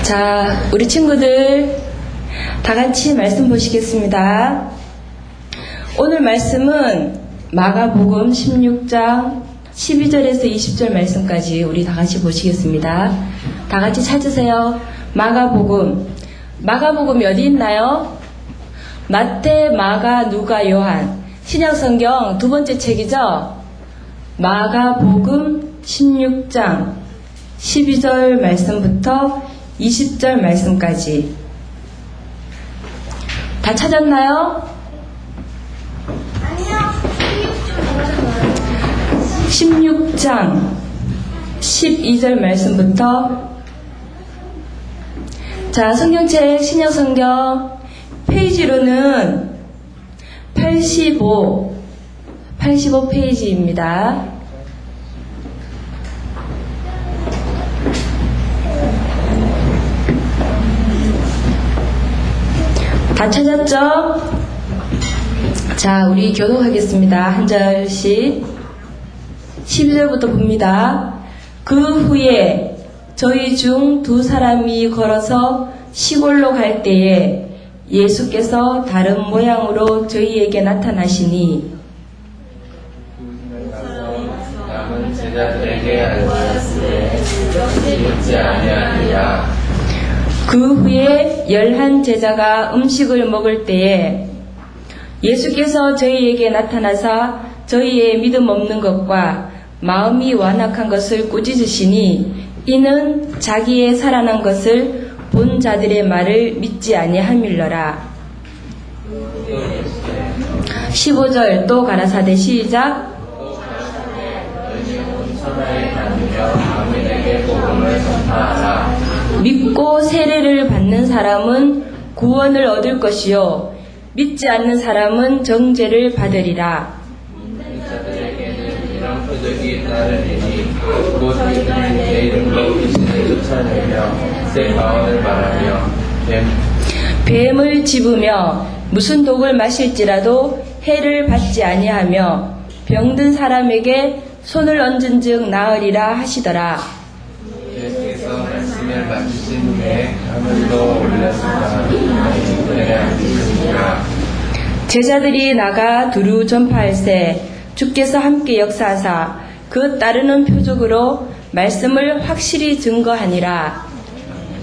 자, 우리 친구들 다 같이 말씀 보시겠습니다. 오늘 말씀은 마가복음 16장 12절에서 20절 말씀까지 우리 다 같이 보시겠습니다. 다 같이 찾으세요. 마가복음이 어디 있나요? 마태, 마가, 누가, 요한. 신약성경 두 번째 책이죠? 마가복음 16장 12절 말씀부터 20절 말씀까지. 다 찾았나요? 아니요. 16장 12절 말씀부터. 자, 성경책 신약성경 페이지로는 85 페이지입니다. 다 찾았죠? 자, 우리 교독하겠습니다. 한 절씩. 12절부터 봅니다. 그 후에 저희 중 두 사람이 걸어서 시골로 갈 때에 예수께서 다른 모양으로 저희에게 나타나시니 남은 제자들에게 알려주었으되 믿지 아니하니라. 그 후에 11 제자가 음식을 먹을 때에 예수께서 저희에게 나타나사 저희의 믿음 없는 것과 마음이 완악한 것을 꾸짖으시니 이는 자기의 살아난 것을 본 자들의 말을 믿지 아니함일러라. 15절 또 가라사대 시작. 믿고 세례를 받는 사람은 구원을 얻을 것이요 믿지 않는 사람은 정죄를 받으리라. 자들에게는 이런 표적이 따르리니 곧 그들이 내 이름으로 귀신을 쫓아내며 새 가언을 말하며 뱀을 집으며 무슨 독을 마실지라도 해를 받지 아니하며 병든 사람에게 손을 얹은즉 나으리라 하시더라. 예수께서 말씀을 마치신 후에 하늘로 올렸으나 그들의 안식이니라. 제자들이 나가 두루 전파할세 주께서 함께 역사하사 그 따르는 표적으로 말씀을 확실히 증거하니라.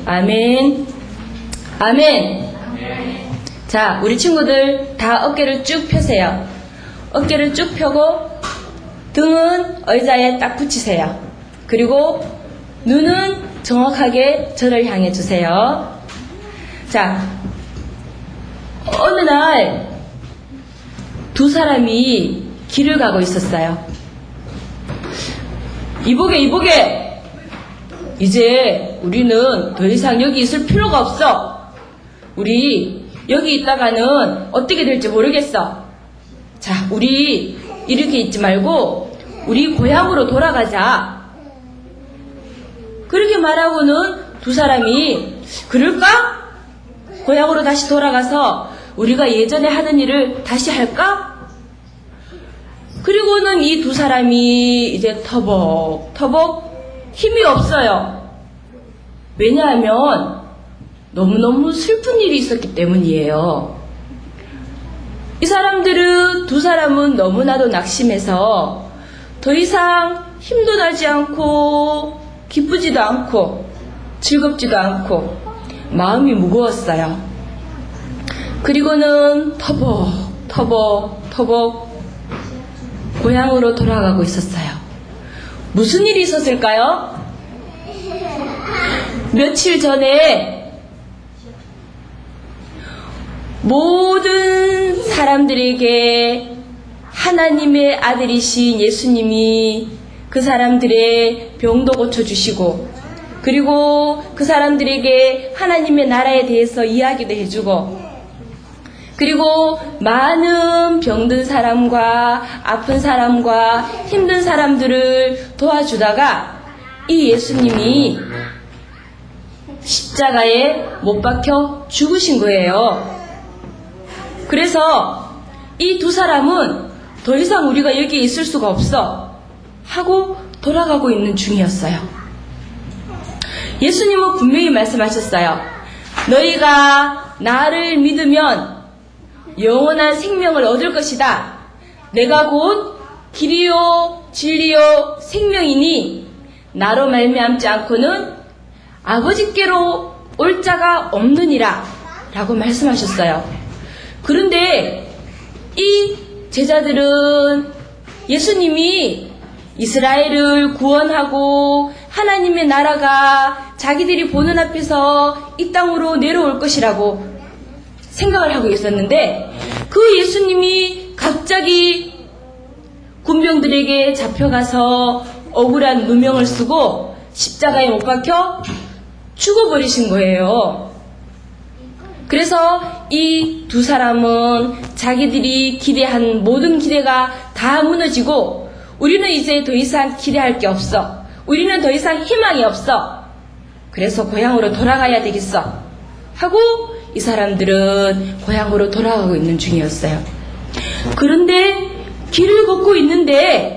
아멘. 아멘. 자, 우리 친구들 다 어깨를 쭉 펴세요. 어깨를 쭉 펴고 등은 의자에 딱 붙이세요. 그리고 눈은 정확하게 저를 향해 주세요. 자, 어느 날 두 사람이 길을 가고 있었어요. 이보게 이제 우리는 더 이상 여기 있을 필요가 없어. 우리 여기 있다가는 어떻게 될지 모르겠어. 자, 우리 이렇게 있지 말고 우리 고향으로 돌아가자. 그렇게 말하고는 두 사람이 그럴까? 고향으로 다시 돌아가서 우리가 예전에 하던 일을 다시 할까? 그리고는 이 두 사람이 이제 터벅 힘이 없어요. 왜냐하면 너무너무 슬픈 일이 있었기 때문이에요. 이 사람들은 두 사람은 너무나도 낙심해서 더 이상 힘도 나지 않고 기쁘지도 않고 즐겁지도 않고 마음이 무거웠어요. 그리고는 터벅 고향으로 돌아가고 있었어요. 무슨 일이 있었을까요? 며칠 전에 모든 사람들에게 하나님의 아들이신 예수님이 그 사람들의 병도 고쳐주시고 그리고 그 사람들에게 하나님의 나라에 대해서 이야기도 해주고 그리고 많은 병든 사람과 아픈 사람과 힘든 사람들을 도와주다가 이 예수님이 십자가에 못 박혀 죽으신 거예요. 그래서 이 두 사람은 더 이상 우리가 여기에 있을 수가 없어 하고 돌아가고 있는 중이었어요. 예수님은 분명히 말씀하셨어요. 너희가 나를 믿으면 영원한 생명을 얻을 것이다. 내가 곧 길이요 진리요 생명이니 나로 말미암지 않고는 아버지께로 올 자가 없느니라 라고 말씀하셨어요. 그런데 이 제자들은 예수님이 이스라엘을 구원하고 하나님의 나라가 자기들이 보는 앞에서 이 땅으로 내려올 것이라고 생각을 하고 있었는데, 그 예수님이 갑자기 군병들에게 잡혀가서 억울한 누명을 쓰고 십자가에 못 박혀 죽어버리신 거예요. 그래서 이 두 사람은 자기들이 기대한 모든 기대가 다 무너지고, 우리는 이제 더 이상 기대할 게 없어. 우리는 더 이상 희망이 없어. 그래서 고향으로 돌아가야 되겠어. 하고 이 사람들은 고향으로 돌아가고 있는 중이었어요. 그런데 길을 걷고 있는데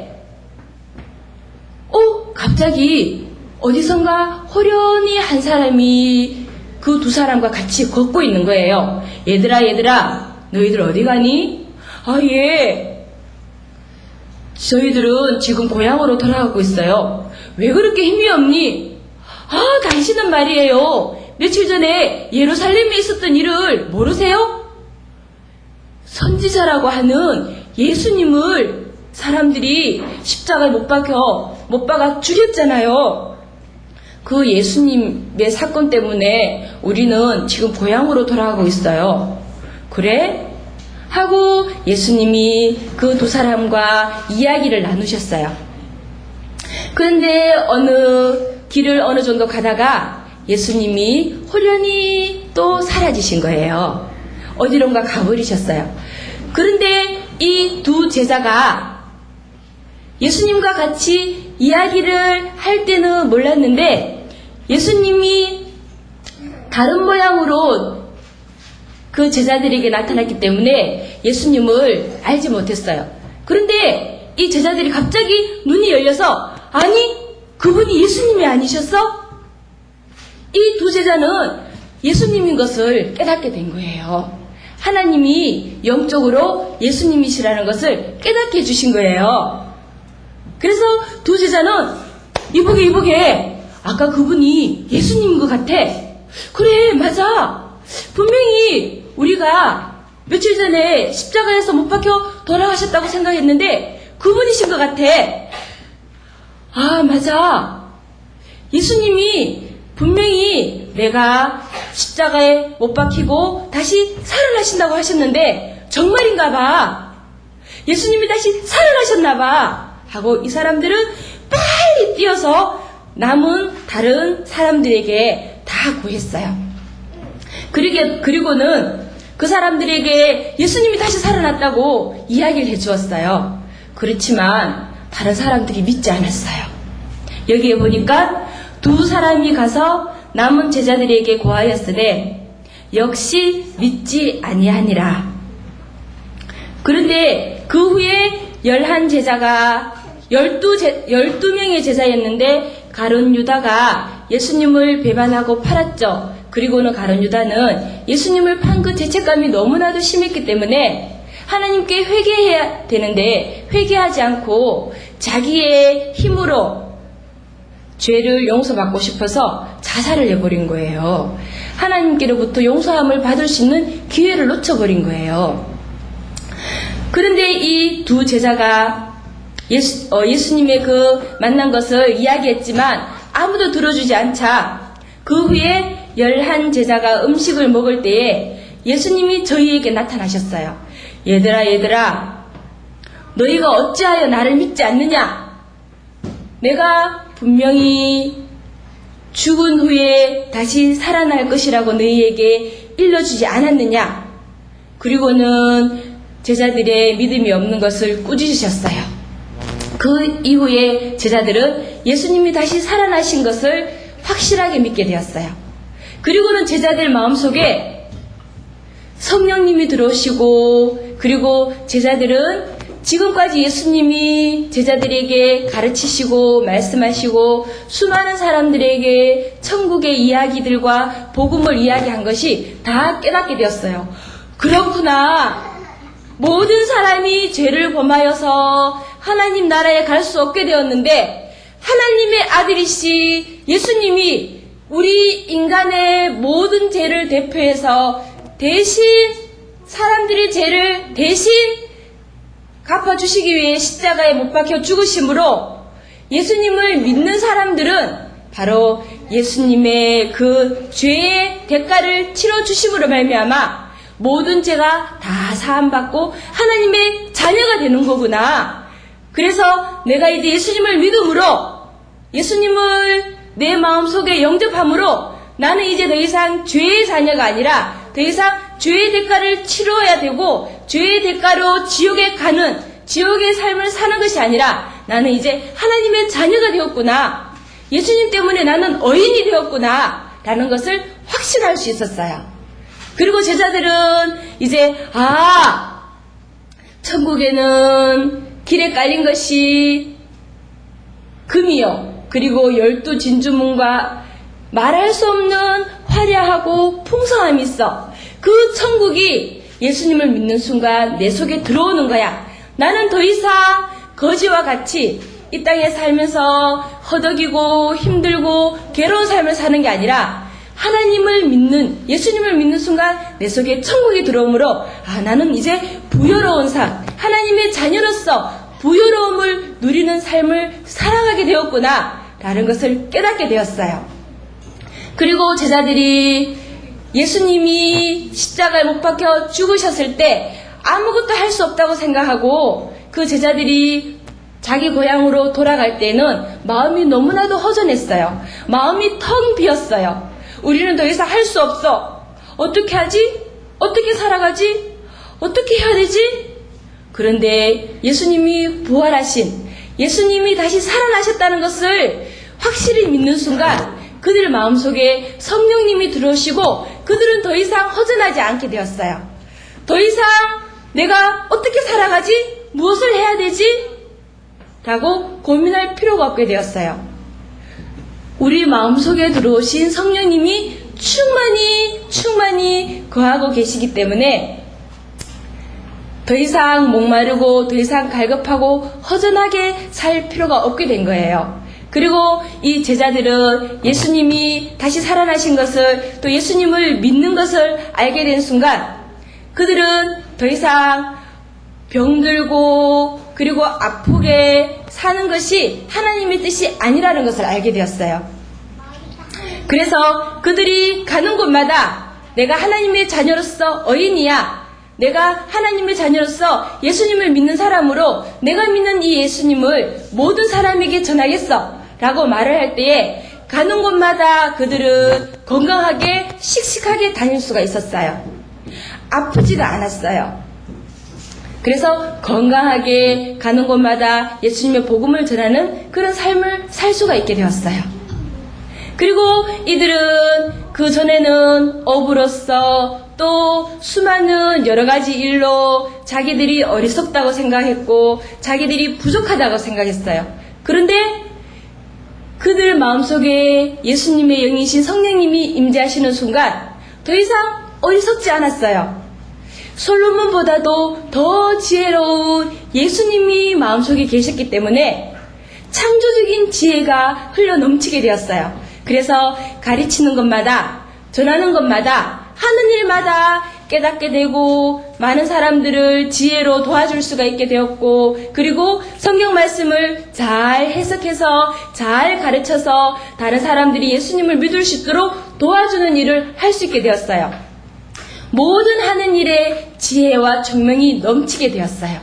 갑자기 어디선가 호련히 한 사람이 그 두 사람과 같이 걷고 있는 거예요. 얘들아 너희들 어디 가니? 예, 저희들은 지금 고향으로 돌아가고 있어요. 왜 그렇게 힘이 없니? 당신은 말이에요, 며칠 전에 예루살렘에 있었던 일을 모르세요? 선지자라고 하는 예수님을 사람들이 십자가에 못 박아 죽였잖아요. 그 예수님의 사건 때문에 우리는 지금 고향으로 돌아가고 있어요. 그래? 하고 예수님이 그 두 사람과 이야기를 나누셨어요. 그런데 길을 어느 정도 가다가 예수님이 호련히 또 사라지신 거예요. 어디론가 가버리셨어요. 그런데 이 두 제자가 예수님과 같이 이야기를 할 때는 몰랐는데, 예수님이 다른 모양으로 그 제자들에게 나타났기 때문에 예수님을 알지 못했어요. 그런데 이 제자들이 갑자기 눈이 열려서, 아니, 그분이 예수님이 아니셨어? 이 두 제자는 예수님인 것을 깨닫게 된 거예요. 하나님이 영적으로 예수님이시라는 것을 깨닫게 해주신 거예요. 그래서 두 제자는 이보게 아까 그분이 예수님인 것 같아. 그래, 맞아. 분명히 우리가 며칠 전에 십자가에서 못 박혀 돌아가셨다고 생각했는데 그분이신 것 같아. 맞아. 예수님이 분명히 내가 십자가에 못 박히고 다시 살아나신다고 하셨는데 정말인가 봐. 예수님이 다시 살아나셨나 봐. 하고 이 사람들은 빨리 뛰어서 남은 다른 사람들에게 다 구했어요. 그리고는 그 사람들에게 예수님이 다시 살아났다고 이야기를 해주었어요. 그렇지만 다른 사람들이 믿지 않았어요. 여기에 보니까 두 사람이 가서 남은 제자들에게 고하였으되 역시 믿지 아니하니라. 그런데 그 후에 12명의 제자였는데 가룟 유다가 예수님을 배반하고 팔았죠. 그리고는 가룟 유다는 예수님을 판 그 죄책감이 너무나도 심했기 때문에 하나님께 회개해야 되는데 회개하지 않고 자기의 힘으로 죄를 용서받고 싶어서 자살을 해버린 거예요. 하나님께로부터 용서함을 받을 수 있는 기회를 놓쳐버린 거예요. 그런데 이 두 제자가 예수님의 그 만난 것을 이야기했지만 아무도 들어주지 않자 그 후에 11제자가 음식을 먹을 때에 예수님이 저희에게 나타나셨어요. 얘들아 너희가 어찌하여 나를 믿지 않느냐? 내가 분명히 죽은 후에 다시 살아날 것이라고 너희에게 일러주지 않았느냐? 그리고는 제자들의 믿음이 없는 것을 꾸짖으셨어요. 그 이후에 제자들은 예수님이 다시 살아나신 것을 확실하게 믿게 되었어요. 그리고는 제자들 마음속에 성령님이 들어오시고, 그리고 제자들은 지금까지 예수님이 제자들에게 가르치시고 말씀하시고 수많은 사람들에게 천국의 이야기들과 복음을 이야기한 것이 다 깨닫게 되었어요. 그렇구나. 모든 사람이 죄를 범하여서 하나님 나라에 갈 수 없게 되었는데 하나님의 아들이시 예수님이 우리 인간의 모든 죄를 대표해서 대신 사람들의 죄를 대신 갚아주시기 위해 십자가에 못 박혀 죽으심으로 예수님을 믿는 사람들은 바로 예수님의 그 죄의 대가를 치러주심으로 말미암아 모든 죄가 다 사함받고 하나님의 자녀가 되는 거구나. 그래서 내가 이제 예수님을 믿음으로 예수님을 내 마음속에 영접함으로 나는 이제 더 이상 죄의 자녀가 아니라 더 이상 죄의 대가를 치러야 되고 죄의 대가로 지옥에 가는 지옥의 삶을 사는 것이 아니라 나는 이제 하나님의 자녀가 되었구나. 예수님 때문에 나는 어인이 되었구나 라는 것을 확신할 수 있었어요. 그리고 제자들은 이제 천국에는 길에 깔린 것이 금이요 그리고 12 진주문과 말할 수 없는 화려하고 풍성함이 있어. 그 천국이 예수님을 믿는 순간 내 속에 들어오는 거야. 나는 더 이상 거지와 같이 이 땅에 살면서 허덕이고 힘들고 괴로운 삶을 사는 게 아니라 하나님을 믿는 예수님을 믿는 순간 내 속에 천국이 들어오므로 나는 이제 부유로운 삶 하나님의 자녀로서 부유로움을 누리는 삶을 살아가게 되었구나 라는 것을 깨닫게 되었어요. 그리고 제자들이 예수님이 십자가에 못 박혀 죽으셨을 때 아무것도 할 수 없다고 생각하고 그 제자들이 자기 고향으로 돌아갈 때는 마음이 너무나도 허전했어요. 마음이 텅 비었어요. 우리는 더 이상 할 수 없어. 어떻게 하지? 어떻게 살아가지? 어떻게 해야 되지? 그런데 예수님이 부활하신 예수님이 다시 살아나셨다는 것을 확실히 믿는 순간 그들 마음속에 성령님이 들어오시고 그들은 더 이상 허전하지 않게 되었어요. 더 이상 내가 어떻게 살아가지? 무엇을 해야 되지? 라고 고민할 필요가 없게 되었어요. 우리 마음속에 들어오신 성령님이 충만히 거하고 계시기 때문에 더 이상 목마르고 더 이상 갈급하고 허전하게 살 필요가 없게 된 거예요. 그리고 이 제자들은 예수님이 다시 살아나신 것을 또 예수님을 믿는 것을 알게 된 순간 그들은 더 이상 병들고 그리고 아프게 사는 것이 하나님의 뜻이 아니라는 것을 알게 되었어요. 그래서 그들이 가는 곳마다 내가 하나님의 자녀로서 어인이야. 내가 하나님의 자녀로서 예수님을 믿는 사람으로 내가 믿는 이 예수님을 모든 사람에게 전하겠어 라고 말을 할 때에 가는 곳마다 그들은 건강하게 씩씩하게 다닐 수가 있었어요. 아프지가 않았어요. 그래서 건강하게 가는 곳마다 예수님의 복음을 전하는 그런 삶을 살 수가 있게 되었어요. 그리고 이들은 그 전에는 어부로서 또 수많은 여러 가지 일로 자기들이 어리석다고 생각했고 자기들이 부족하다고 생각했어요. 그런데 그들 마음속에 예수님의 영이신 성령님이 임재하시는 순간 더 이상 어리석지 않았어요. 솔로몬보다도 더 지혜로운 예수님이 마음속에 계셨기 때문에 창조적인 지혜가 흘러 넘치게 되었어요. 그래서 가르치는 것마다 전하는 것마다 하는 일마다 깨닫게 되고 많은 사람들을 지혜로 도와줄 수가 있게 되었고 그리고 성경 말씀을 잘 해석해서 잘 가르쳐서 다른 사람들이 예수님을 믿을 수 있도록 도와주는 일을 할 수 있게 되었어요. 모든 하는 일에 지혜와 총명이 넘치게 되었어요.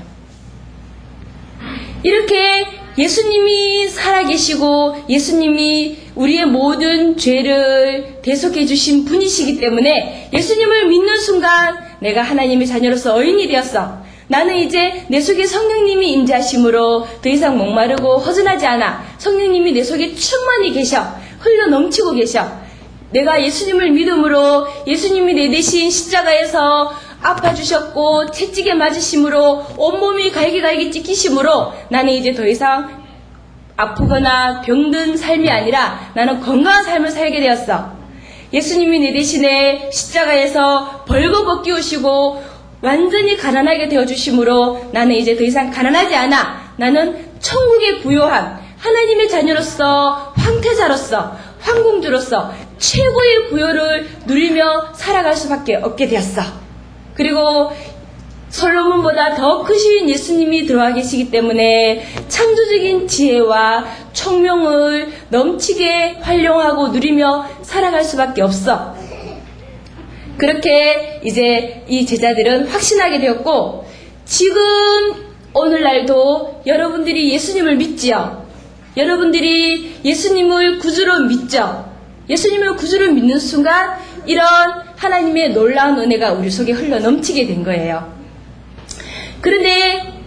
이렇게 예수님이 살아계시고 예수님이 우리의 모든 죄를 대속해 주신 분이시기 때문에 예수님을 믿는 순간 내가 하나님의 자녀로서 어인이 되었어. 나는 이제 내 속에 성령님이 임재하심으로 더 이상 목마르고 허전하지 않아. 성령님이 내 속에 충만히 계셔. 흘러 넘치고 계셔. 내가 예수님을 믿음으로 예수님이 내 대신 십자가에서 아파주셨고 채찍에 맞으심으로 온몸이 갈기갈기 찢기심으로 나는 이제 더 이상 아프거나 병든 삶이 아니라 나는 건강한 삶을 살게 되었어. 예수님이 내 대신에 십자가에서 벌거벗 끼우시고 완전히 가난하게 되어주심으로 나는 이제 더 이상 가난하지 않아. 나는 천국의 부요함, 하나님의 자녀로서 황태자로서 황공주로서 최고의 부요를 누리며 살아갈 수밖에 없게 되었어. 그리고 솔로몬보다 더 크신 예수님이 들어와 계시기 때문에 창조적인 지혜와 총명을 넘치게 활용하고 누리며 살아갈 수밖에 없어. 그렇게 이제 이 제자들은 확신하게 되었고, 지금 오늘날도 여러분들이 예수님을 믿지요. 여러분들이 예수님을 구주로 믿죠. 예수님을 구주로 믿는 순간 이런 하나님의 놀라운 은혜가 우리 속에 흘러 넘치게 된 거예요. 그런데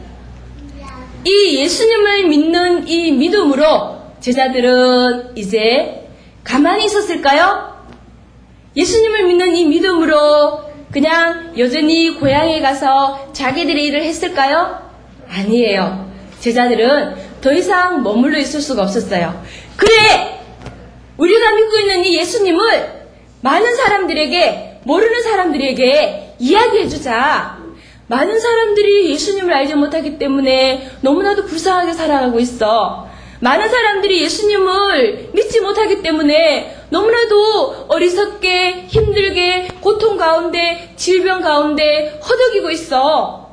이 예수님을 믿는 이 믿음으로 제자들은 이제 가만히 있었을까요? 예수님을 믿는 이 믿음으로 그냥 여전히 고향에 가서 자기들의 일을 했을까요? 아니에요. 제자들은 더 이상 머물러 있을 수가 없었어요. 그래! 우리가 믿고 있는 이 예수님을 많은 사람들에게, 모르는 사람들에게 이야기해주자. 많은 사람들이 예수님을 알지 못하기 때문에 너무나도 불쌍하게 살아가고 있어. 많은 사람들이 예수님을 믿지 못하기 때문에 너무나도 어리석게, 힘들게, 고통 가운데, 질병 가운데 허덕이고 있어.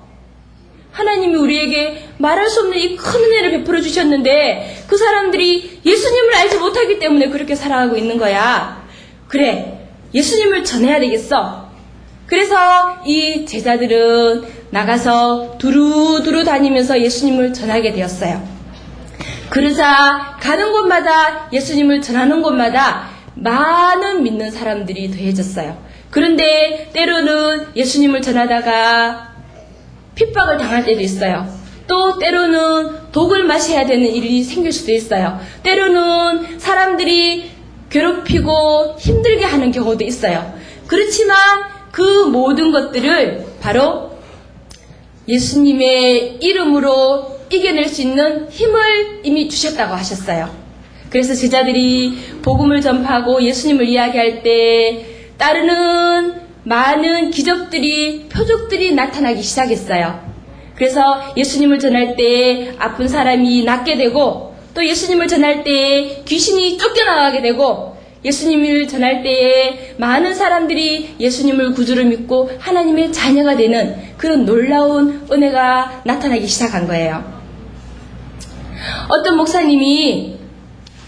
하나님이 우리에게 말할 수 없는 이 큰 은혜를 베풀어 주셨는데 그 사람들이 예수님을 알지 못하기 때문에 그렇게 살아가고 있는 거야. 그래, 예수님을 전해야 되겠어. 그래서 이 제자들은 나가서 두루두루 다니면서 예수님을 전하게 되었어요. 그러자 가는 곳마다, 예수님을 전하는 곳마다 많은 믿는 사람들이 더해졌어요. 그런데 때로는 예수님을 전하다가 핍박을 당할 때도 있어요. 또 때로는 독을 마셔야 되는 일이 생길 수도 있어요. 때로는 사람들이 괴롭히고 힘들게 하는 경우도 있어요. 그렇지만 그 모든 것들을 바로 예수님의 이름으로 이겨낼 수 있는 힘을 이미 주셨다고 하셨어요. 그래서 제자들이 복음을 전파하고 예수님을 이야기할 때 따르는 많은 기적들이, 표적들이 나타나기 시작했어요. 그래서 예수님을 전할 때 아픈 사람이 낫게 되고, 또 예수님을 전할 때 귀신이 쫓겨나가게 되고, 예수님을 전할 때에 많은 사람들이 예수님을 구주로 믿고 하나님의 자녀가 되는 그런 놀라운 은혜가 나타나기 시작한 거예요. 어떤 목사님이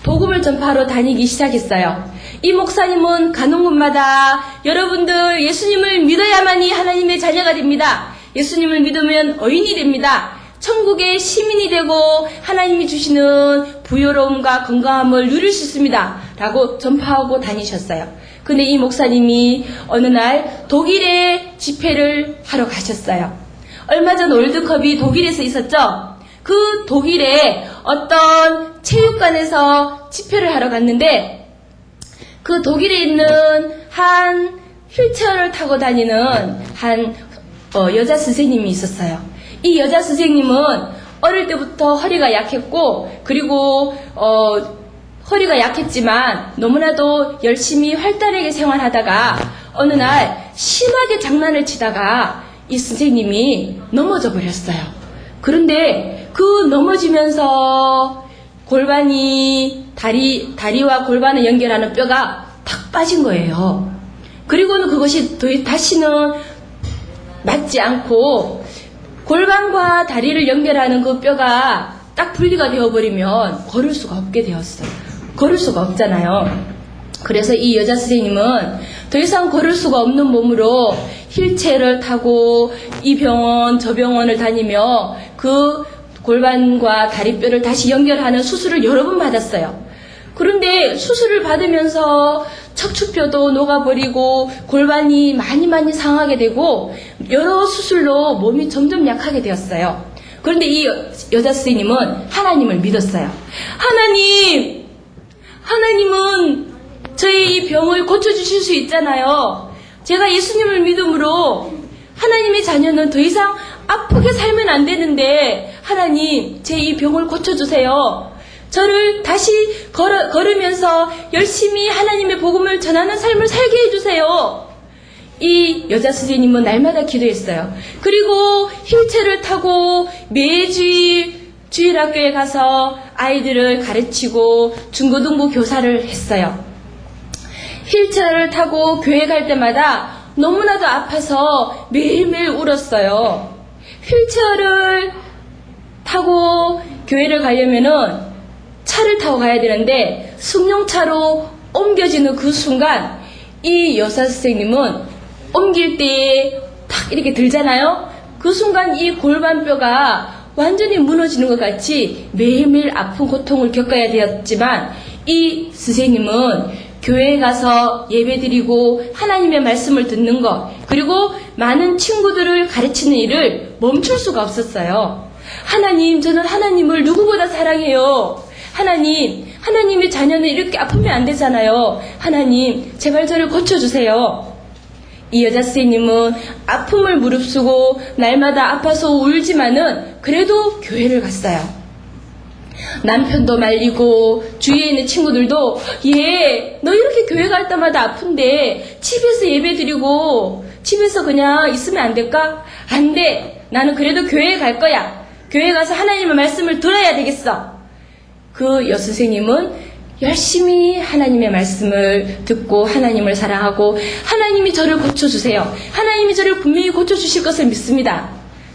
복음을 전파하러 다니기 시작했어요. 이 목사님은 가는 곳마다 여러분들 예수님을 믿어야만이 하나님의 자녀가 됩니다. 예수님을 믿으면 의인이 됩니다. 천국의 시민이 되고 하나님이 주시는 부요로움과 건강함을 누릴 수 있습니다. 라고 전파하고 다니셨어요. 근데 이 목사님이 어느 날 독일에 집회를 하러 가셨어요. 얼마 전 월드컵이 독일에서 있었죠. 그 독일에 어떤 체육관에서 집회를 하러 갔는데 그 독일에 있는 한 휠체어를 타고 다니는 한 여자 선생님이 있었어요. 이 여자 선생님은 어릴 때부터 허리가 약했고, 그리고 허리가 약했지만 너무나도 열심히 활달하게 생활하다가 어느 날 심하게 장난을 치다가 이 선생님이 넘어져 버렸어요. 그런데 그 넘어지면서 골반이 다리와 골반을 연결하는 뼈가 탁 빠진 거예요. 그리고는 그것이 다시는 맞지 않고 골반과 다리를 연결하는 그 뼈가 딱 분리가 되어버리면 걸을 수가 없게 되었어요. 걸을 수가 없잖아요. 그래서 이 여자 선생님은 더 이상 걸을 수가 없는 몸으로 휠체어를 타고 이 병원 저 병원을 다니며 그 골반과 다리뼈를 다시 연결하는 수술을 여러 번 받았어요. 그런데 수술을 받으면서 척추뼈도 녹아버리고 골반이 많이 상하게 되고 여러 수술로 몸이 점점 약하게 되었어요. 그런데 이 여자 선생님은 하나님을 믿었어요. 하나님은 저의 이 병을 고쳐주실 수 있잖아요. 제가 예수님을 믿음으로 하나님의 자녀는 더 이상 아프게 살면 안 되는데 하나님 제 이 병을 고쳐주세요. 저를 다시 걸으면서 열심히 하나님의 복음을 전하는 삶을 살게 해주세요. 이 여자 수제님은 날마다 기도했어요. 그리고 휠체어를 타고 매주일 주일학교에 가서 아이들을 가르치고 중고등부 교사를 했어요. 휠체어를 타고 교회 갈 때마다 너무나도 아파서 매일매일 울었어요. 휠체어를 타고 교회를 가려면은 차를 타고 가야 되는데 승용차로 옮겨지는 그 순간 이 여사 선생님은 옮길 때 탁 이렇게 들잖아요. 그 순간 이 골반뼈가 완전히 무너지는 것 같이 매일매일 아픈 고통을 겪어야 되었지만 이 선생님은 교회에 가서 예배드리고 하나님의 말씀을 듣는 것 그리고 많은 친구들을 가르치는 일을 멈출 수가 없었어요. 하나님, 저는 하나님을 누구보다 사랑해요. 하나님, 하나님의 자녀는 이렇게 아프면 안 되잖아요. 하나님, 제발 저를 고쳐주세요. 이 여자 선생님은 아픔을 무릅쓰고 날마다 아파서 울지만은 그래도 교회를 갔어요. 남편도 말리고 주위에 있는 친구들도 얘, 너 이렇게 교회 갈 때마다 아픈데 집에서 예배드리고 집에서 그냥 있으면 안 될까? 안 돼. 나는 그래도 교회에 갈 거야. 교회 가서 하나님의 말씀을 들어야 되겠어. 그 여선생님은 열심히 하나님의 말씀을 듣고 하나님을 사랑하고 하나님이 저를 고쳐주세요. 하나님이 저를 분명히 고쳐주실 것을 믿습니다.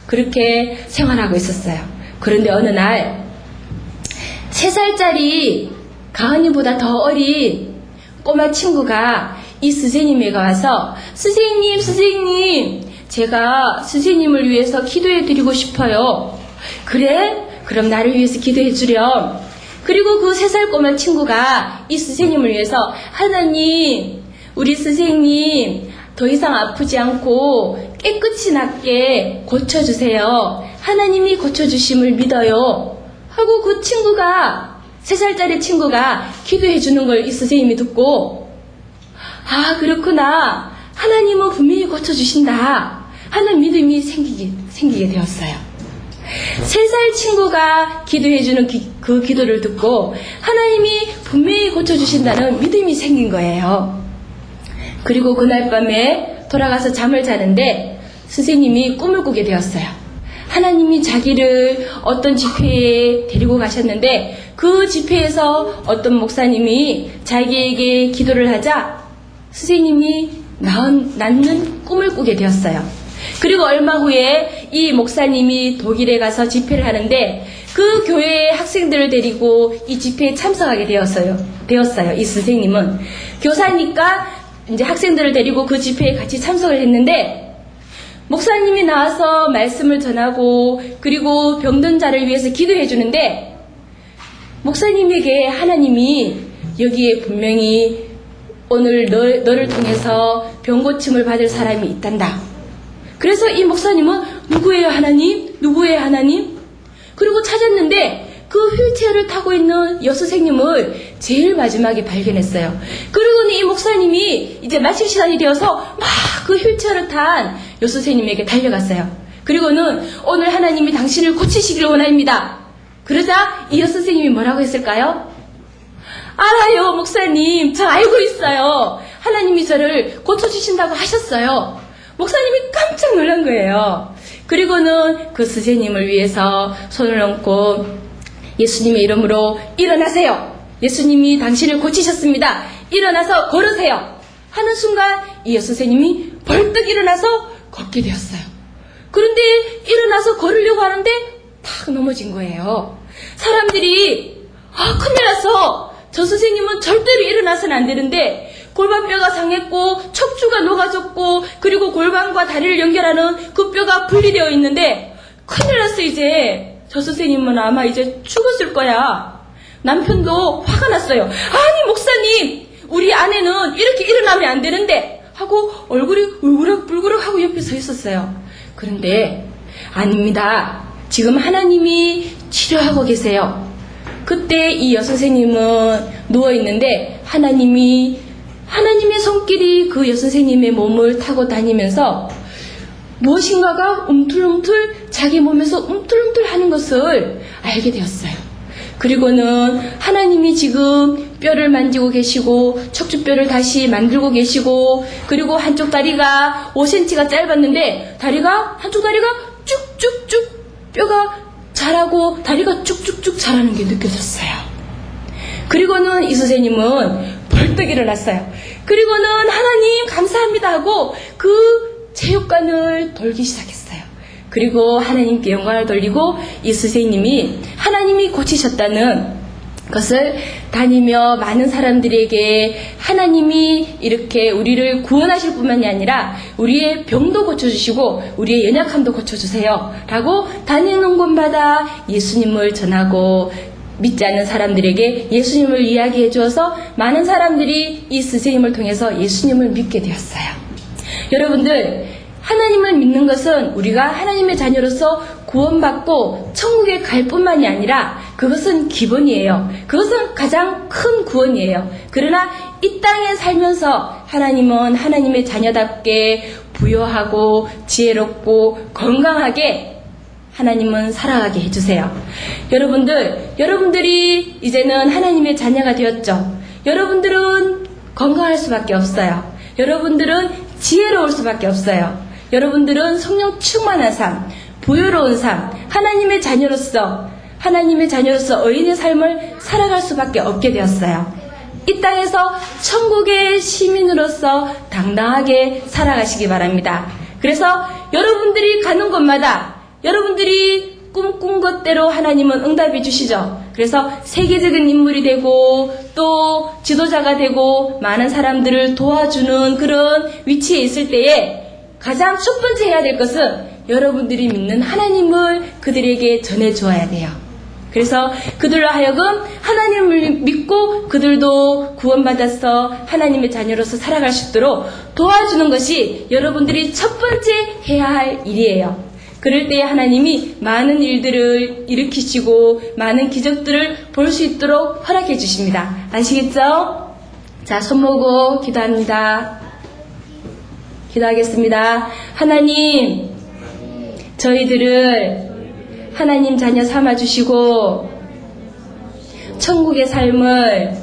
그렇게 생활하고 있었어요. 그런데 어느 날 3살짜리 가은이보다 더 어린 꼬마 친구가 이 선생님에게 와서 선생님 제가 선생님을 위해서 기도해 드리고 싶어요. 그래? 그럼 나를 위해서 기도해 주렴. 그리고 그 3살 꼬마 친구가 이 선생님을 위해서 하나님, 우리 선생님 더 이상 아프지 않고 깨끗이 낫게 고쳐주세요. 하나님이 고쳐주심을 믿어요. 하고 그 친구가 3살짜리 친구가 기도해 주는 걸 이 선생님이 듣고 아 그렇구나. 하나님은 분명히 고쳐주신다 하는 믿음이 생기게 되었어요. 3살 친구가 기도해주는 그 기도를 듣고 하나님이 분명히 고쳐주신다는 믿음이 생긴 거예요. 그리고 그날 밤에 돌아가서 잠을 자는데 선생님이 꿈을 꾸게 되었어요. 하나님이 자기를 어떤 집회에 데리고 가셨는데 그 집회에서 어떤 목사님이 자기에게 기도를 하자 선생님이 낫는 꿈을 꾸게 되었어요. 그리고 얼마 후에 이 목사님이 독일에 가서 집회를 하는데 그 교회의 학생들을 데리고 이 집회에 참석하게 되었어요. 이 선생님은 교사니까 이제 학생들을 데리고 그 집회에 같이 참석을 했는데 목사님이 나와서 말씀을 전하고 그리고 병든 자를 위해서 기도해 주는데 목사님에게 하나님이 여기에 분명히 오늘 너를 통해서 병 고침을 받을 사람이 있단다. 그래서 이 목사님은 누구예요 하나님? 누구예요 하나님? 그리고 찾았는데 그 휠체어를 타고 있는 여선생님을 제일 마지막에 발견했어요. 그리고는 이 목사님이 이제 마칠 시간이 되어서 막 그 휠체어를 탄 여선생님에게 달려갔어요. 그리고는 오늘 하나님이 당신을 고치시기를 원합니다. 그러자 이 여선생님이 뭐라고 했을까요? 알아요 목사님, 저 알고 있어요. 하나님이 저를 고쳐주신다고 하셨어요. 목사님이 깜짝 놀란 거예요. 그리고는 그 선생님을 위해서 손을 얹고 예수님의 이름으로 일어나세요. 예수님이 당신을 고치셨습니다. 일어나서 걸으세요. 하는 순간 이 여선생님이 벌떡 일어나서 걷게 되었어요. 그런데 일어나서 걸으려고 하는데 탁 넘어진 거예요. 사람들이 큰일 났어. 저 선생님은 절대로 일어나서는 안 되는데 골반뼈가 상했고 척추가 녹아졌고 그리고 골반과 다리를 연결하는 그 뼈가 분리되어 있는데 큰일 났어. 이제 저 선생님은 아마 이제 죽었을 거야. 남편도 화가 났어요. 아니 목사님, 우리 아내는 이렇게 일어나면 안 되는데 하고 얼굴이 울그럭불그럭 하고 옆에 서 있었어요. 그런데 아닙니다. 지금 하나님이 치료하고 계세요. 그때 이 여선생님은 누워있는데 하나님의 손길이 그 여선생님의 몸을 타고 다니면서 무엇인가가 움틀움틀 자기 몸에서 움틀움틀 하는 것을 알게 되었어요. 그리고는 하나님이 지금 뼈를 만지고 계시고 척추뼈를 다시 만들고 계시고, 그리고 한쪽 다리가 5cm가 짧았는데 한쪽 다리가 쭉쭉쭉 뼈가 자라고 다리가 쭉쭉쭉 자라는 게 느껴졌어요. 그리고는 이 선생님은 벌떡 일어났어요. 그리고는 하나님 감사합니다 하고 그 체육관을 돌기 시작했어요. 그리고 하나님께 영광을 돌리고 이 선생님이 하나님이 고치셨다는 것을 다니며 많은 사람들에게 하나님이 이렇게 우리를 구원하실 뿐만이 아니라 우리의 병도 고쳐주시고 우리의 연약함도 고쳐주세요 라고 다니는 곳마다 예수님을 전하고 믿지 않는 사람들에게 예수님을 이야기해 주어서 많은 사람들이 이 선생님을 통해서 예수님을 믿게 되었어요. 여러분들, 하나님을 믿는 것은 우리가 하나님의 자녀로서 구원받고 천국에 갈 뿐만이 아니라 그것은 기본이에요. 그것은 가장 큰 구원이에요. 그러나 이 땅에 살면서 하나님은 하나님의 자녀답게 부요하고 지혜롭고 건강하게 하나님은 살아가게 해주세요. 여러분들이 이제는 하나님의 자녀가 되었죠. 여러분들은 건강할 수밖에 없어요. 여러분들은 지혜로울 수밖에 없어요. 여러분들은 성령 충만한 삶, 부유로운 삶, 하나님의 자녀로서 의인의 삶을 살아갈 수밖에 없게 되었어요. 이 땅에서 천국의 시민으로서 당당하게 살아가시기 바랍니다. 그래서 여러분들이 가는 곳마다 여러분들이 꿈꾼 것대로 하나님은 응답해 주시죠. 그래서 세계적인 인물이 되고 또 지도자가 되고 많은 사람들을 도와주는 그런 위치에 있을 때에 가장 첫 번째 해야 될 것은 여러분들이 믿는 하나님을 그들에게 전해 주어야 돼요. 그래서 그들로 하여금 하나님을 믿고 그들도 구원받아서 하나님의 자녀로서 살아갈 수 있도록 도와주는 것이 여러분들이 첫 번째 해야 할 일이에요. 그럴 때 하나님이 많은 일들을 일으키시고 많은 기적들을 볼 수 있도록 허락해 주십니다. 아시겠죠? 자, 손 모으고 기도합니다. 기도하겠습니다. 하나님, 저희들을 하나님 자녀 삼아주시고 천국의 삶을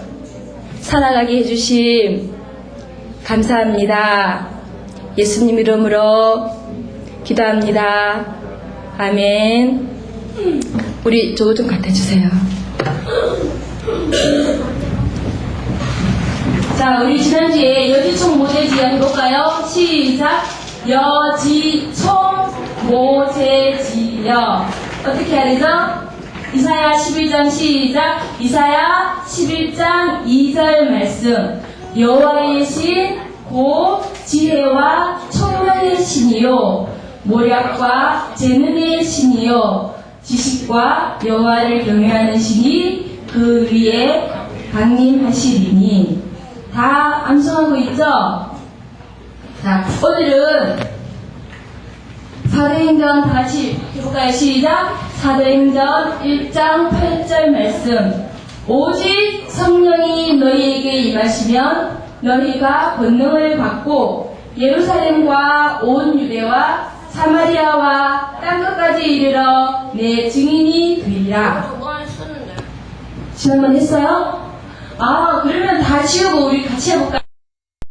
살아가게 해주심 감사합니다. 예수님 이름으로 기도합니다. 아멘. 우리 저거 좀 갖다 주세요. 자, 우리 지난주에 여지총 모재지 해볼까요? 시작. 여지총 모재지여. 어떻게 해야 되죠? 이사야 11장 시작. 이사야 11장 2절 말씀. 여호와의 신 곧 지혜와 총명의 신이요 모략과 재능의 신이요 지식과 여호와를 경외하는 신이 그 위에 강림하시리니. 다 암송하고 있죠? 자, 오늘은 사도행전 다 같이 해볼까요? 시작. 사도행전 1장 8절 말씀. 오직 성령이 너희에게 임하시면 너희가 권능을 받고 예루살렘과 온 유대와 사마리아와 땅끝까지 이르러 내 증인이 되리라. 지난번 했어요? 아, 그러면 다 지우고 우리 같이 해볼까요?